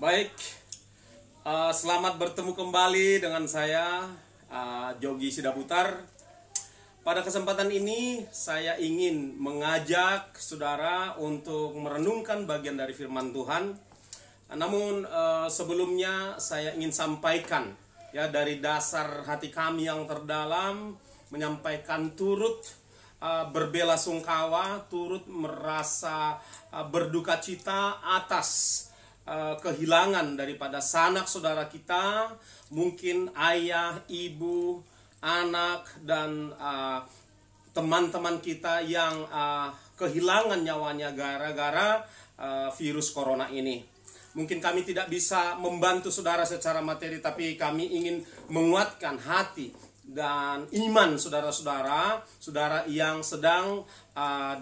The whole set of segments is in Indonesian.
Baik, selamat bertemu kembali dengan saya, Jogi Sidaputar. Pada kesempatan ini, saya ingin mengajak saudara untuk merenungkan bagian dari firman Tuhan. Namun sebelumnya saya ingin sampaikan ya dari dasar hati kami yang terdalam, menyampaikan turut berbelasungkawa, turut merasa berduka cita atas kehilangan daripada sanak saudara kita, mungkin ayah, ibu, anak, dan teman-teman kita yang kehilangan nyawanya gara-gara virus corona ini. Mungkin kami tidak bisa membantu saudara secara materi, tapi kami ingin menguatkan hati dan iman saudara yang sedang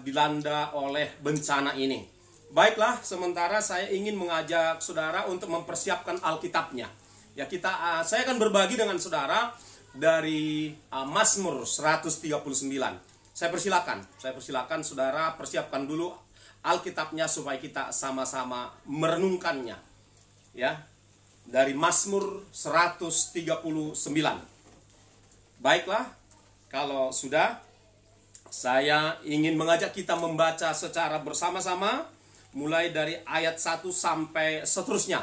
dilanda oleh bencana ini. Baiklah, sementara saya ingin mengajak saudara untuk mempersiapkan Alkitabnya. Ya, saya akan berbagi dengan saudara dari Mazmur 139. Saya persilakan saudara persiapkan dulu Alkitabnya supaya kita sama-sama merenungkannya. Ya, dari Mazmur 139. Baiklah, kalau sudah, saya ingin mengajak kita membaca secara bersama-sama mulai dari ayat 1 sampai seterusnya.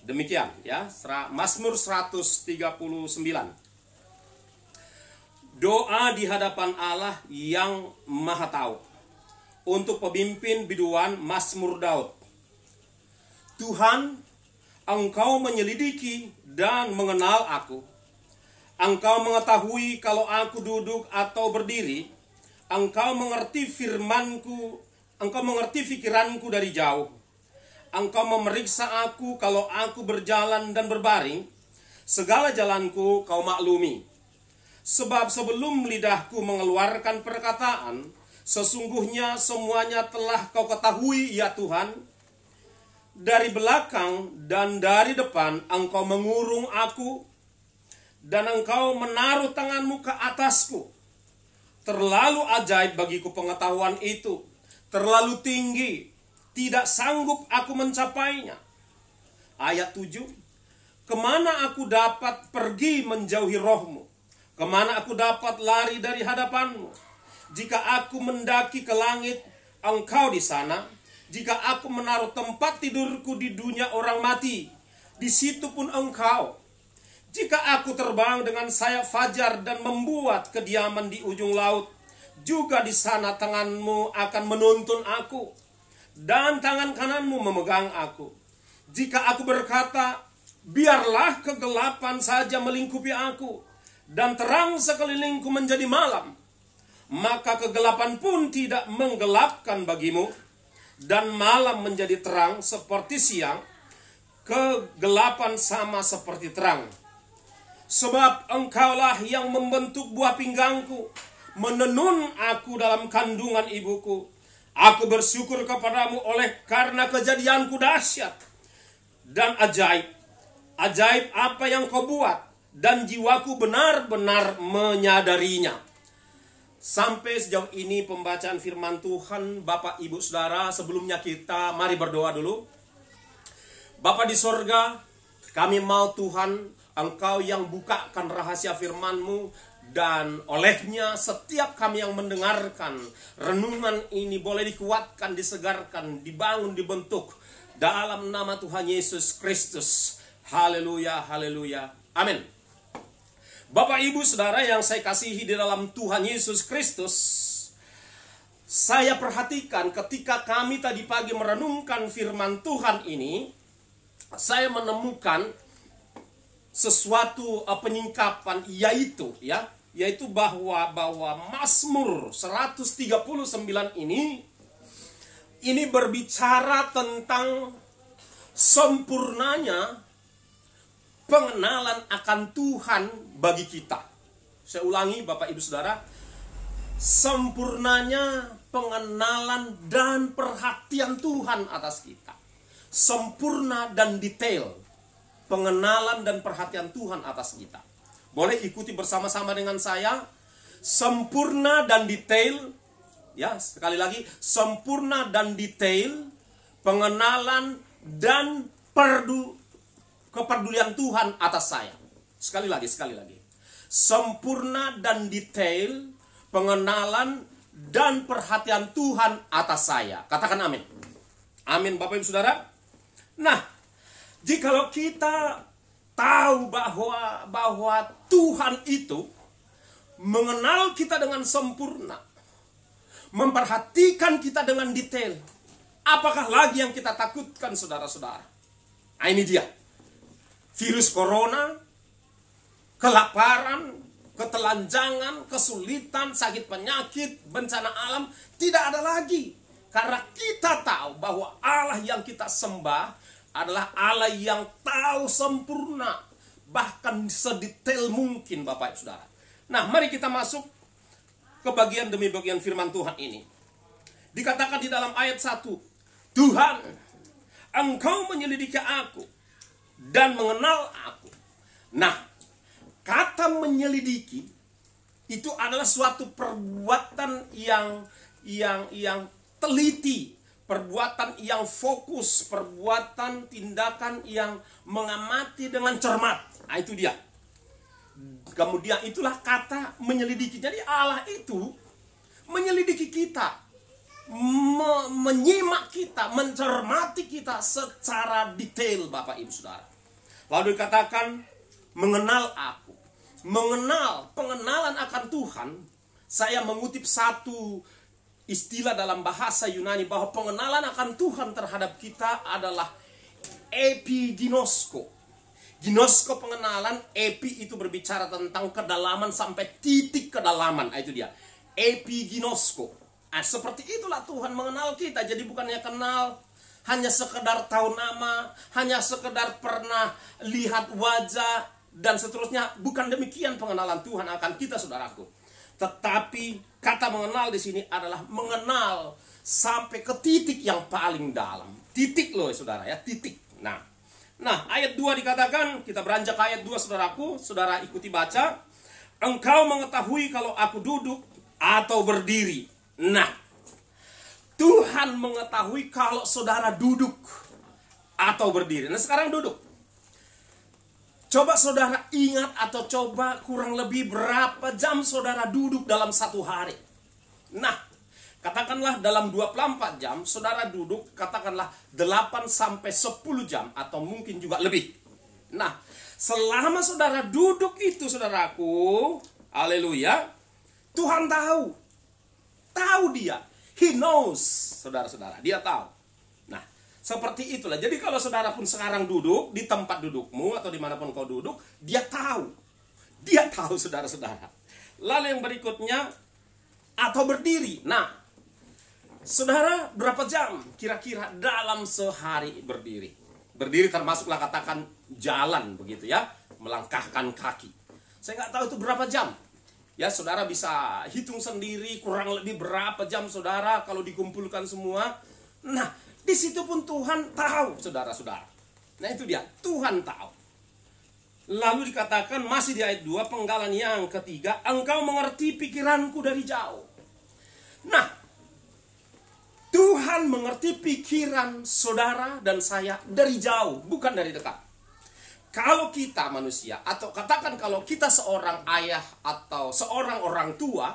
Demikian ya, Mazmur 139. Doa di hadapan Allah yang Maha Tahu. Untuk pemimpin biduan Mazmur Daud. Tuhan, Engkau menyelidiki dan mengenal aku. Engkau mengetahui kalau aku duduk atau berdiri. Engkau mengerti firman-Ku. Engkau mengerti pikiranku dari jauh. Engkau memeriksa aku kalau aku berjalan dan berbaring. Segala jalanku Kau maklumi. Sebab sebelum lidahku mengeluarkan perkataan, sesungguhnya semuanya telah Kau ketahui, ya Tuhan. Dari belakang dan dari depan Engkau mengurung aku, dan Engkau menaruh tangan-Mu ke atasku. Terlalu ajaib bagiku pengetahuan itu. Terlalu tinggi, tidak sanggup aku mencapainya. Ayat 7. Kemana aku dapat pergi menjauhi roh-Mu? Kemana aku dapat lari dari hadapan-Mu? Jika aku mendaki ke langit, Engkau di sana. Jika aku menaruh tempat tidurku di dunia orang mati, di situ pun Engkau. Jika aku terbang dengan sayap fajar dan membuat kediaman di ujung laut, juga di sana tangan-Mu akan menuntun aku, dan tangan kanan-Mu memegang aku. Jika aku berkata, biarlah kegelapan saja melingkupi aku, dan terang sekelilingku menjadi malam, maka kegelapan pun tidak menggelapkan bagimu, dan malam menjadi terang seperti siang, kegelapan sama seperti terang. Sebab Engkaulah yang membentuk buah pinggangku, menenun aku dalam kandungan ibuku. Aku bersyukur kepadamu oleh karena kejadianku dahsyat dan ajaib. Ajaib apa yang Kau buat, dan jiwaku benar-benar menyadarinya. Sampai sejauh ini pembacaan firman Tuhan, Bapak, Ibu, Saudara. Sebelumnya kita mari berdoa dulu. Bapa di sorga, kami mau Tuhan, Engkau yang bukakan rahasia firman-Mu, dan olehnya setiap kami yang mendengarkan renungan ini boleh dikuatkan, disegarkan, dibangun, dibentuk dalam nama Tuhan Yesus Kristus. Haleluya, haleluya, amin. Bapak, Ibu, Saudara yang saya kasihi di dalam Tuhan Yesus Kristus, saya perhatikan ketika kami tadi pagi merenungkan firman Tuhan ini, saya menemukan sesuatu penyingkapan, yaitu bahwa Mazmur 139 ini berbicara tentang sempurnanya pengenalan akan Tuhan bagi kita. Saya ulangi, Bapak, Ibu, Saudara, sempurnanya pengenalan dan perhatian Tuhan atas kita. Sempurna dan detail pengenalan dan perhatian Tuhan atas kita. Boleh ikuti bersama-sama dengan saya. Sempurna dan detail. Ya, sekali lagi. Sempurna dan detail. Pengenalan dan kepedulian Tuhan atas saya. Sekali lagi. Sempurna dan detail pengenalan dan perhatian Tuhan atas saya. Katakan amin. Amin Bapak Ibu Saudara. Nah, jikalau kita tahu bahwa Tuhan itu mengenal kita dengan sempurna, memperhatikan kita dengan detail, apakah lagi yang kita takutkan saudara-saudara? Nah, ini dia. Virus corona, kelaparan, ketelanjangan, kesulitan, sakit penyakit, bencana alam tidak ada lagi. Karena kita tahu bahwa Allah yang kita sembah adalah Allah yang tahu sempurna, bahkan sedetail mungkin Bapak Ibu Saudara. Nah, mari kita masuk ke bagian demi bagian firman Tuhan ini. Dikatakan di dalam ayat 1, Tuhan, Engkau menyelidiki aku dan mengenal aku. Nah, kata menyelidiki itu adalah suatu perbuatan yang teliti, perbuatan yang fokus, perbuatan tindakan yang mengamati dengan cermat. Nah, itu dia. Kemudian itulah kata menyelidiki. Jadi Allah itu menyelidiki kita, menyimak kita, mencermati kita secara detail Bapak Ibu Saudara. Lalu dikatakan mengenal aku. Mengenal, pengenalan akan Tuhan. Saya mengutip satu istilah dalam bahasa Yunani bahwa pengenalan akan Tuhan terhadap kita adalah epiginosko. Ginosko pengenalan, epi itu berbicara tentang kedalaman sampai titik kedalaman. Itu dia, epiginosko. Seperti itulah Tuhan mengenal kita. Jadi bukannya kenal hanya sekedar tahu nama, hanya sekedar pernah lihat wajah dan seterusnya. Bukan demikian pengenalan Tuhan akan kita, saudaraku. Tetapi kata mengenal di sini adalah mengenal sampai ke titik yang paling dalam. Titik loh saudara ya, titik. Nah, ayat 2 dikatakan, kita beranjak ke ayat 2 saudaraku, saudara ikuti baca. Engkau mengetahui kalau aku duduk atau berdiri. Nah, Tuhan mengetahui kalau saudara duduk atau berdiri. Nah, sekarang duduk. Coba saudara ingat atau coba kurang lebih berapa jam saudara duduk dalam satu hari. Nah, katakanlah dalam 24 jam saudara duduk katakanlah 8 sampai 10 jam atau mungkin juga lebih. Nah, selama saudara duduk itu saudaraku, haleluya, Tuhan tahu. Tahu dia. He knows, saudara-saudara. Dia tahu. Nah, seperti itulah. Jadi kalau saudara pun sekarang duduk di tempat dudukmu atau dimanapun kau duduk, dia tahu. Dia tahu saudara-saudara. Lalu yang berikutnya, atau berdiri. Nah, saudara berapa jam kira-kira dalam sehari berdiri? Berdiri termasuklah katakan jalan begitu ya, melangkahkan kaki. Saya nggak tahu itu berapa jam. Ya, saudara bisa hitung sendiri kurang lebih berapa jam saudara kalau dikumpulkan semua. Nah, di situ pun Tuhan tahu, saudara-saudara. Nah, itu dia, Tuhan tahu. Lalu dikatakan masih di ayat 2, penggalan yang ketiga, engkau mengerti pikiranku dari jauh. Nah, Tuhan mengerti pikiran saudara dan saya dari jauh, bukan dari dekat. Kalau kita manusia, atau katakan kalau kita seorang ayah atau seorang orang tua,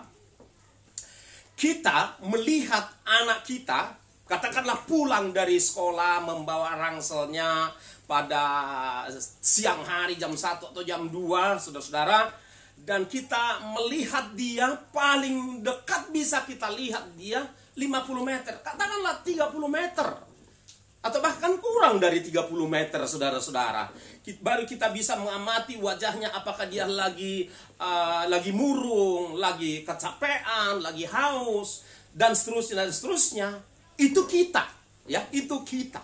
kita melihat anak kita, katakanlah pulang dari sekolah membawa rangselnya pada siang hari jam 1 atau jam 2, saudara-saudara, dan kita melihat dia paling dekat bisa kita lihat dia 50 meter, katakanlah 30 meter. Atau bahkan kurang dari 30 meter, saudara-saudara. Baru kita bisa mengamati wajahnya, apakah dia lagi murung, lagi kecapean, lagi haus, dan seterusnya, dan seterusnya. Itu kita, ya, itu kita.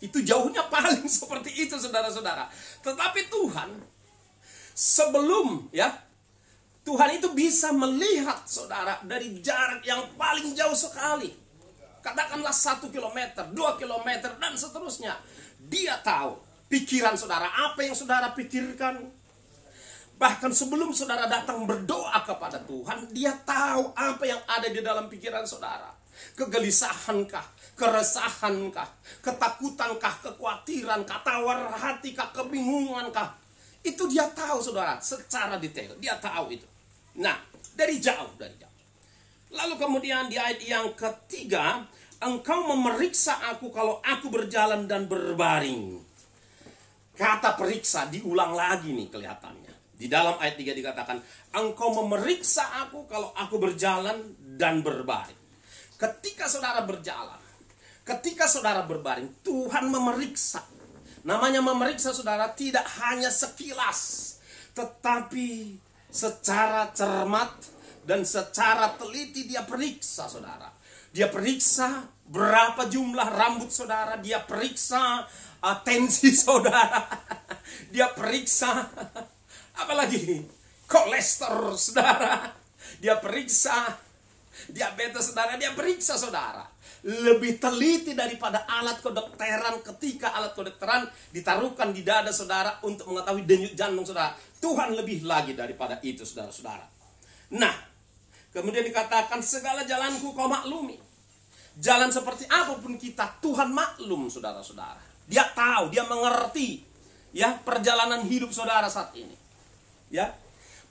Itu jauhnya paling seperti itu, saudara-saudara. Tetapi Tuhan, sebelum, ya, Tuhan itu bisa melihat, saudara, dari jarak yang paling jauh sekali. Katakanlah 1 kilometer, 2 kilometer, dan seterusnya. Dia tahu pikiran saudara, apa yang saudara pikirkan. Bahkan sebelum saudara datang berdoa kepada Tuhan, dia tahu apa yang ada di dalam pikiran saudara. kegelisahankah, keresahankah, ketakutankah, kekhawatirankah, tawar hatikah, kebingungankah. Itu dia tahu saudara, secara detail. Dia tahu itu. Nah, dari jauh. Lalu kemudian di ayat yang ketiga, engkau memeriksa aku kalau aku berjalan dan berbaring. Kata periksa diulang lagi nih kelihatannya. Di dalam ayat 3 dikatakan, engkau memeriksa aku kalau aku berjalan dan berbaring. Ketika saudara berjalan, ketika saudara berbaring, Tuhan memeriksa. Namanya memeriksa saudara tidak hanya sekilas, tetapi secara cermat dan secara teliti dia periksa saudara. Dia periksa berapa jumlah rambut saudara, dia periksa tensi saudara, dia periksa apalagi kolesterol saudara, dia periksa diabetes saudara, dia periksa saudara. Lebih teliti daripada alat kedokteran ketika alat kedokteran ditaruhkan di dada saudara untuk mengetahui denyut jantung saudara. Tuhan lebih lagi daripada itu saudara-saudara. Nah, kemudian dikatakan segala jalanku kau maklumi. Jalan seperti apapun kita, Tuhan maklum saudara-saudara. Dia tahu, dia mengerti ya perjalanan hidup saudara saat ini. Ya.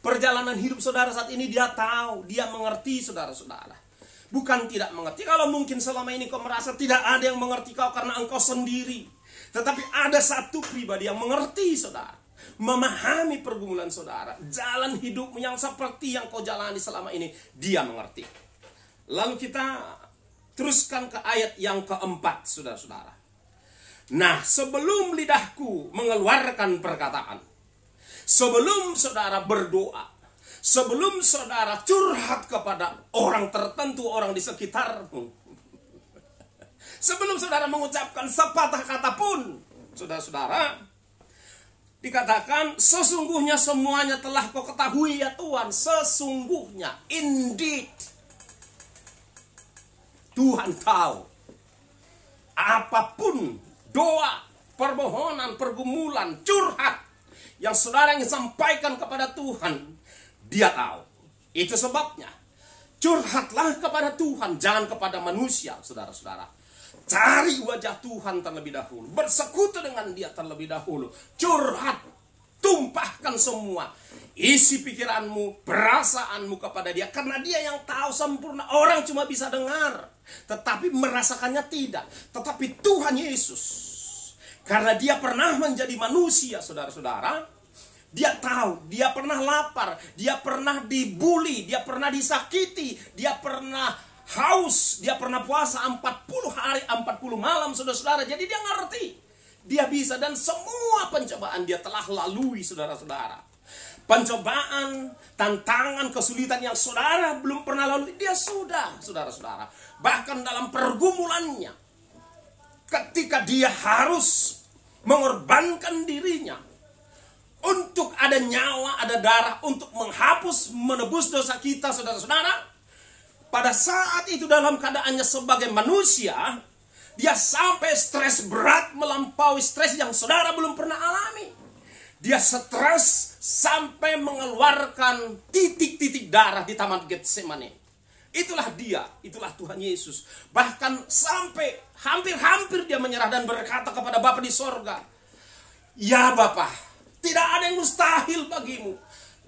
Perjalanan hidup saudara saat ini dia tahu, dia mengerti saudara-saudara. Bukan tidak mengerti. Kalau mungkin selama ini kau merasa tidak ada yang mengerti kau karena engkau sendiri. Tetapi ada satu pribadi yang mengerti saudara. Memahami pergumulan saudara. Jalan hidupmu yang seperti yang kau jalani selama ini. Dia mengerti. Lalu kita teruskan ke ayat yang keempat saudara-saudara. Nah, sebelum lidahku mengeluarkan perkataan. Sebelum saudara berdoa. Sebelum saudara curhat kepada orang tertentu, orang di sekitarmu. Sebelum saudara mengucapkan sepatah kata pun, saudara-saudara, dikatakan sesungguhnya semuanya telah kau ketahui ya Tuhan. Sesungguhnya, indeed. Tuhan tahu. Apapun doa, permohonan, pergumulan, curhat yang saudara ingin sampaikan kepada Tuhan, dia tahu. Itu sebabnya curhatlah kepada Tuhan, jangan kepada manusia, saudara-saudara. Cari wajah Tuhan terlebih dahulu, bersekutu dengan dia terlebih dahulu. Curhat, tumpahkan semua isi pikiranmu, perasaanmu kepada dia, karena dia yang tahu sempurna. Orang cuma bisa dengar, tetapi merasakannya tidak. Tetapi Tuhan Yesus, karena dia pernah menjadi manusia, saudara-saudara, dia tahu, dia pernah lapar, dia pernah dibully, dia pernah disakiti, dia pernah haus, dia pernah puasa 40 hari, 40 malam, saudara-saudara. Jadi dia ngerti, dia bisa, dan semua pencobaan dia telah lalui, saudara-saudara. Pencobaan, tantangan, kesulitan yang saudara belum pernah lalui, dia sudah, saudara-saudara. Bahkan dalam pergumulannya, ketika dia harus mengorbankan dirinya, untuk ada nyawa, ada darah, untuk menghapus, menebus dosa kita, saudara-saudara. Pada saat itu dalam keadaannya sebagai manusia, dia sampai stres berat melampaui stres yang saudara belum pernah alami. Dia stres sampai mengeluarkan titik-titik darah di Taman Getsemane. Itulah dia, itulah Tuhan Yesus. Bahkan sampai hampir-hampir dia menyerah dan berkata kepada Bapa di sorga, ya Bapa, tidak ada yang mustahil bagimu.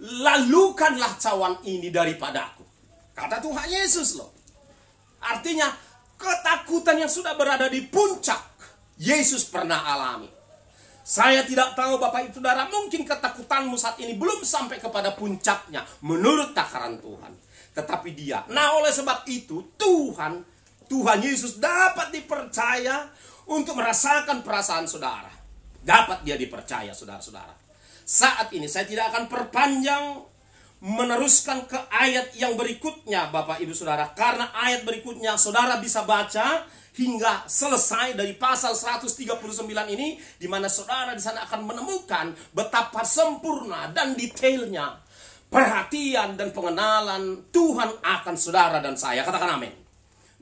Lalukanlah cawan ini daripadaku. Kata Tuhan Yesus loh. Artinya ketakutan yang sudah berada di puncak, Yesus pernah alami. Saya tidak tahu Bapak Ibu Saudara, mungkin ketakutanmu saat ini belum sampai kepada puncaknya menurut takaran Tuhan. Tetapi dia, nah oleh sebab itu Tuhan Yesus dapat dipercaya untuk merasakan perasaan saudara. Dapat dia dipercaya saudara-saudara. Saat ini saya tidak akan perpanjang meneruskan ke ayat yang berikutnya Bapak Ibu Saudara. Karena ayat berikutnya saudara bisa baca hingga selesai dari pasal 139 ini, di mana saudara di sana akan menemukan betapa sempurna dan detailnya perhatian dan pengenalan Tuhan akan saudara dan saya. Katakan amin.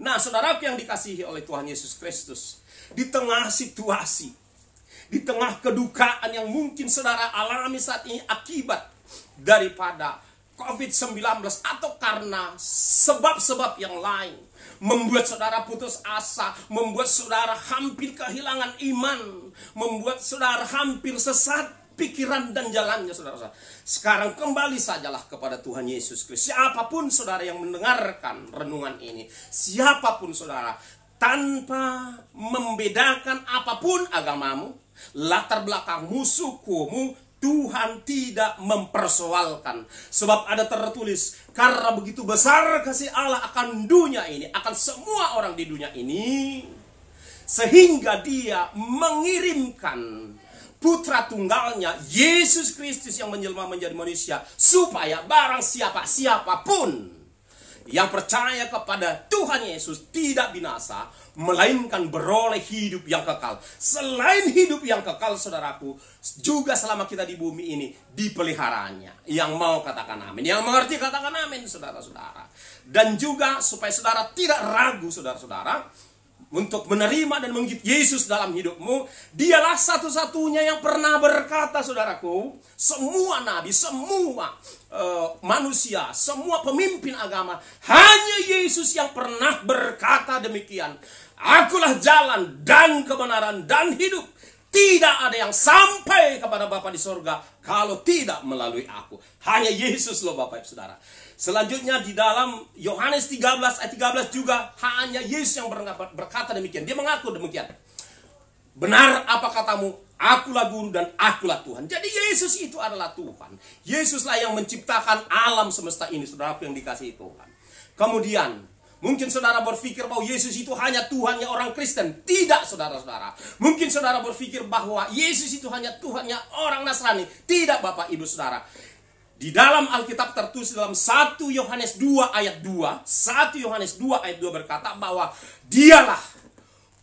Nah, saudaraku yang dikasihi oleh Tuhan Yesus Kristus, di tengah situasi, di tengah kedukaan yang mungkin saudara alami saat ini akibat daripada COVID-19 atau karena sebab-sebab yang lain membuat saudara putus asa, membuat saudara hampir kehilangan iman, membuat saudara hampir sesat pikiran dan jalannya, saudara-saudara. Sekarang kembali sajalah kepada Tuhan Yesus Kristus. Siapapun saudara yang mendengarkan renungan ini, siapapun saudara, tanpa membedakan apapun agamamu, latar belakangmu, sukumu, Tuhan tidak mempersoalkan. Sebab ada tertulis, karena begitu besar kasih Allah akan dunia ini, akan semua orang di dunia ini, sehingga dia mengirimkan putra tunggalnya, Yesus Kristus yang menjelma menjadi manusia, supaya barang siapapun yang percaya kepada Tuhan Yesus tidak binasa, melainkan beroleh hidup yang kekal. Selain hidup yang kekal, saudaraku, juga selama kita di bumi ini dipeliharanya. Yang mau katakan amin, yang mengerti katakan amin, saudara-saudara. Dan juga supaya saudara tidak ragu, saudara-saudara, untuk menerima dan mengikut Yesus dalam hidupmu. Dialah satu-satunya yang pernah berkata, saudaraku, semua nabi, semua manusia, semua pemimpin agama, hanya Yesus yang pernah berkata demikian. Akulah jalan dan kebenaran dan hidup. Tidak ada yang sampai kepada Bapa di sorga kalau tidak melalui aku. Hanya Yesus loh Bapak Ibu Saudara. Selanjutnya di dalam Yohanes 13 ayat 13 juga hanya Yesus yang berkata demikian. Dia mengaku demikian. Benar apa katamu, akulah guru dan akulah Tuhan. Jadi Yesus itu adalah Tuhan. Yesuslah yang menciptakan alam semesta ini, saudaraku yang dikasihi Tuhan. Kemudian mungkin saudara berpikir bahwa Yesus itu hanya Tuhannya orang Kristen. Tidak, saudara-saudara. Mungkin saudara berpikir bahwa Yesus itu hanya Tuhannya orang Nasrani. Tidak, Bapak Ibu Saudara. Di dalam Alkitab tertulis dalam 1 Yohanes 2 ayat 2. 1 Yohanes 2 ayat 2 berkata bahwa dialah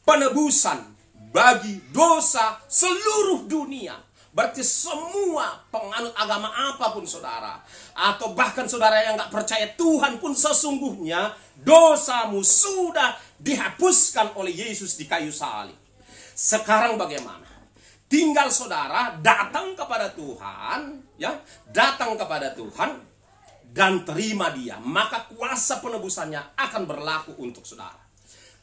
penebusan bagi dosa seluruh dunia. Berarti semua penganut agama apapun saudara, atau bahkan saudara yang gak percaya Tuhan pun, sesungguhnya dosamu sudah dihapuskan oleh Yesus di kayu salib. Sekarang bagaimana? Tinggal saudara datang kepada Tuhan, ya, datang kepada Tuhan dan terima Dia, maka kuasa penebusannya akan berlaku untuk saudara.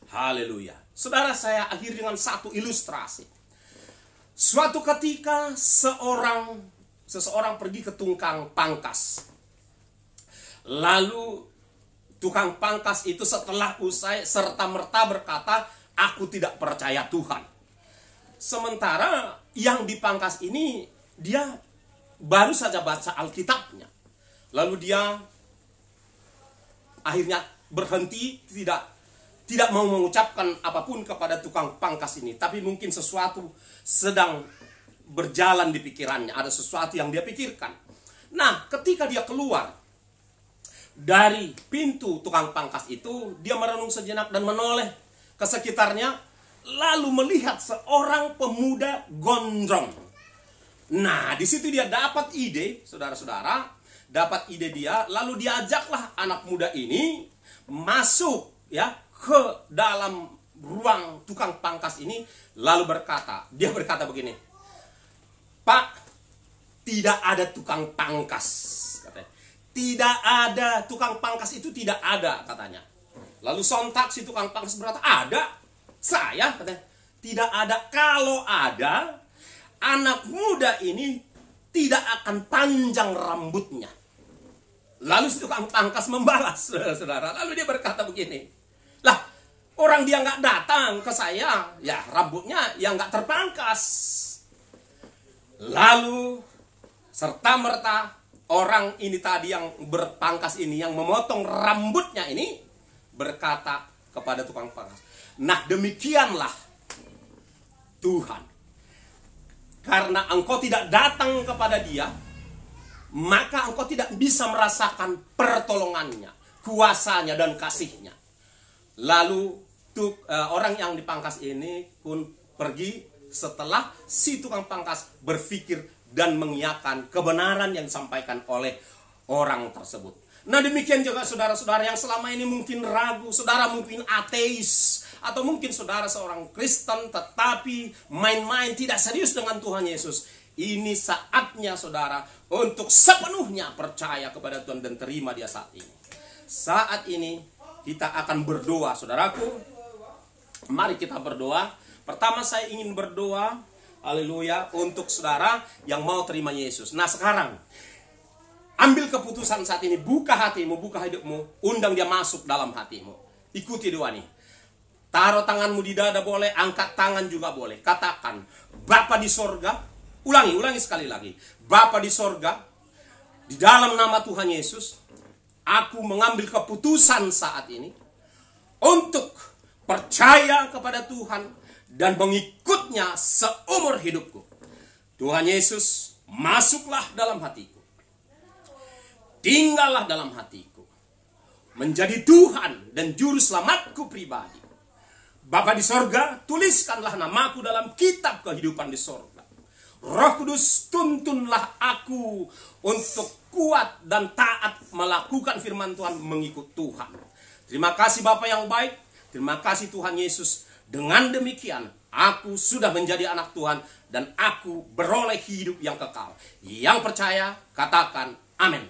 Haleluya. Saudara, saya akhiri dengan satu ilustrasi. Suatu ketika seseorang pergi ke tukang pangkas. Lalu tukang pangkas itu setelah usai serta-merta berkata, aku tidak percaya Tuhan. Sementara yang dipangkas ini dia baru saja baca Alkitabnya. Lalu dia akhirnya berhenti, tidak mau mengucapkan apapun kepada tukang pangkas ini. Tapi mungkin sesuatu sedang berjalan di pikirannya. Ada sesuatu yang dia pikirkan. Nah, ketika dia keluar dari pintu tukang pangkas itu, dia merenung sejenak dan menoleh ke sekitarnya. Lalu melihat seorang pemuda gondrong. Nah, di situ dia dapat ide, saudara-saudara. Dapat ide dia. Lalu diajaklah anak muda ini masuk, ya, ke dalam ruang tukang pangkas ini, lalu dia berkata begini, Pak, tidak ada tukang pangkas, katanya. Tidak ada tukang pangkas itu, tidak ada, katanya. Lalu sontak si tukang pangkas berkata, ada, saya, katanya, tidak ada. Kalau ada, anak muda ini tidak akan panjang rambutnya. Lalu si tukang pangkas membalas, saudara. Lalu dia berkata begini, lah, orang dia nggak datang ke saya, ya rambutnya yang nggak terpangkas. Lalu serta-merta orang ini tadi yang berpangkas ini, yang memotong rambutnya ini, berkata kepada tukang pangkas, nah demikianlah Tuhan. Karena engkau tidak datang kepada Dia, maka engkau tidak bisa merasakan pertolongannya, kuasanya dan kasihnya. Lalu orang yang dipangkas ini pun pergi setelah si tukang pangkas berpikir dan mengiyakan kebenaran yang disampaikan oleh orang tersebut. Nah, demikian juga saudara-saudara yang selama ini mungkin ragu, saudara mungkin ateis, atau mungkin saudara seorang Kristen tetapi main-main tidak serius dengan Tuhan Yesus. Ini saatnya saudara untuk sepenuhnya percaya kepada Tuhan dan terima Dia saat ini. Saat ini kita akan berdoa, saudaraku. Mari kita berdoa. Pertama saya ingin berdoa, haleluya, untuk saudara yang mau terima Yesus. Nah sekarang, ambil keputusan saat ini, buka hatimu, buka hidupmu, undang Dia masuk dalam hatimu. Ikuti doa nih. Taruh tanganmu di dada boleh, angkat tangan juga boleh. Katakan, Bapa di sorga, ulangi sekali lagi. Bapa di sorga, di dalam nama Tuhan Yesus, aku mengambil keputusan saat ini untuk percaya kepada Tuhan dan mengikutnya seumur hidupku. Tuhan Yesus, masuklah dalam hatiku. Tinggallah dalam hatiku. Menjadi Tuhan dan juru selamatku pribadi. Bapa di sorga, tuliskanlah namaku dalam kitab kehidupan di sorga. Roh Kudus, tuntunlah aku untuk kuat dan taat melakukan firman Tuhan, mengikut Tuhan. Terima kasih Bapa yang baik. Terima kasih Tuhan Yesus. Dengan demikian, aku sudah menjadi anak Tuhan dan aku beroleh hidup yang kekal. Yang percaya, katakan amin.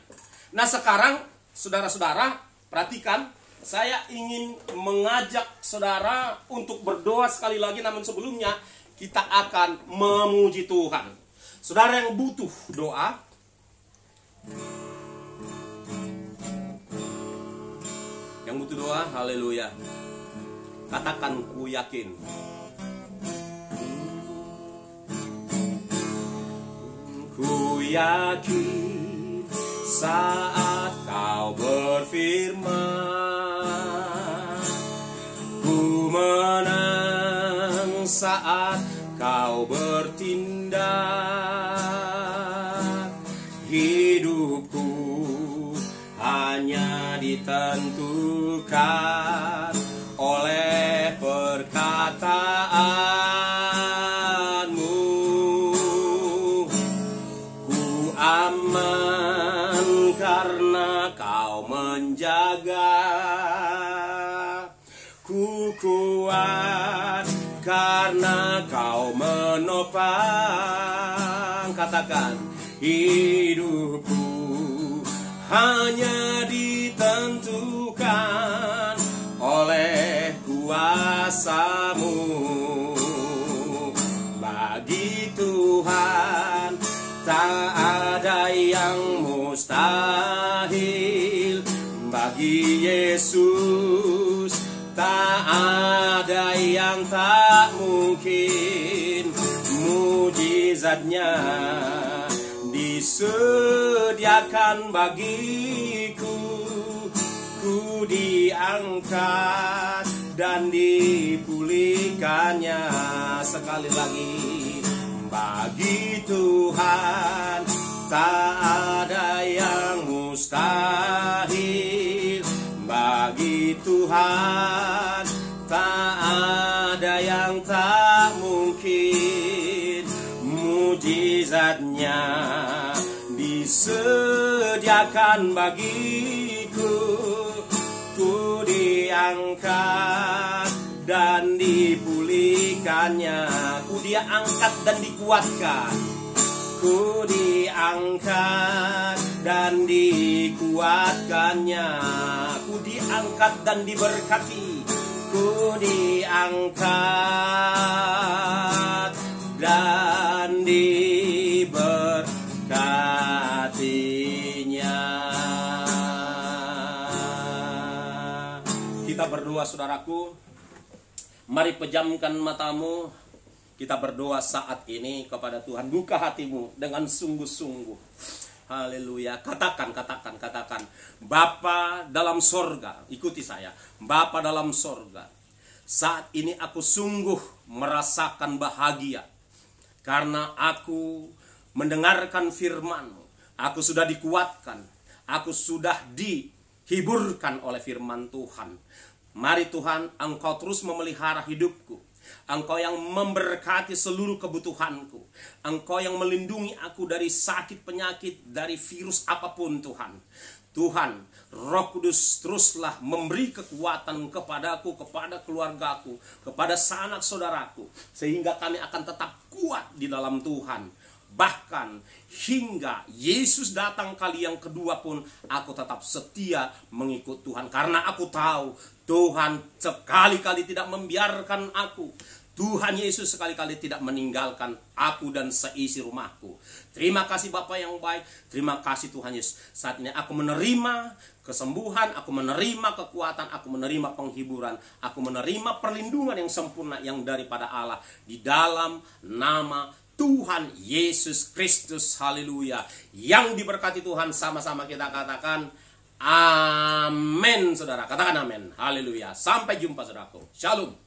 Nah sekarang, saudara-saudara, perhatikan. Saya ingin mengajak saudara untuk berdoa sekali lagi, namun sebelumnya kita akan memuji Tuhan. Saudara yang butuh doa, haleluya, katakan ku yakin. Ku yakin saat kau berfirman, menang saat kau bertindak. Hidupku hanya ditentukan oleh perkataanmu. Ku aman karena kau menjaga. Ku kuat karena kau menopang. Katakan, hidupku hanya ditentukan oleh kuasa-Mu. Bagi Tuhan tak ada yang mustahil. Bagi Yesus tak ada yang tak mungkin. Mujizatnya disediakan bagiku. Ku diangkat dan dipulihkannya. Sekali lagi, bagi Tuhan tak ada yang mustahil. Bagi Tuhan tak ada yang tak mungkin. Mujizatnya disediakan bagiku. Ku diangkat dan dipulihkannya. Ku diangkat dan dikuatkan. Ku diangkat dan dikuatkannya. Ku diangkat dan diberkati. Ku diangkat dan diberkatinya. Kita berdoa saudaraku. Mari pejamkan matamu. Kita berdoa saat ini kepada Tuhan. Buka hatimu dengan sungguh-sungguh. Haleluya. Katakan. Bapa dalam sorga. Ikuti saya. Bapa dalam sorga. Saat ini aku sungguh merasakan bahagia. Karena aku mendengarkan firman-Mu. Aku sudah dikuatkan. Aku sudah dihiburkan oleh firman Tuhan. Mari Tuhan, Engkau terus memelihara hidupku. Engkau yang memberkati seluruh kebutuhanku. Engkau yang melindungi aku dari sakit penyakit, dari virus apapun Tuhan. Tuhan, Roh Kudus teruslah memberi kekuatan kepadaku, kepada keluargaku, kepada sanak saudaraku. Sehingga kami akan tetap kuat di dalam Tuhan. Bahkan hingga Yesus datang kali yang kedua pun aku tetap setia mengikut Tuhan. Karena aku tahu Tuhan sekali-kali tidak membiarkan aku. Tuhan Yesus sekali-kali tidak meninggalkan aku dan seisi rumahku. Terima kasih Bapa yang baik. Terima kasih Tuhan Yesus. Saat ini aku menerima kesembuhan, aku menerima kekuatan, aku menerima penghiburan, aku menerima perlindungan yang sempurna yang daripada Allah. Di dalam nama Tuhan Yesus Kristus. Haleluya. Yang diberkati Tuhan, sama-sama kita katakan amin, saudara. Katakan amin. Haleluya. Sampai jumpa, saudaraku. Shalom.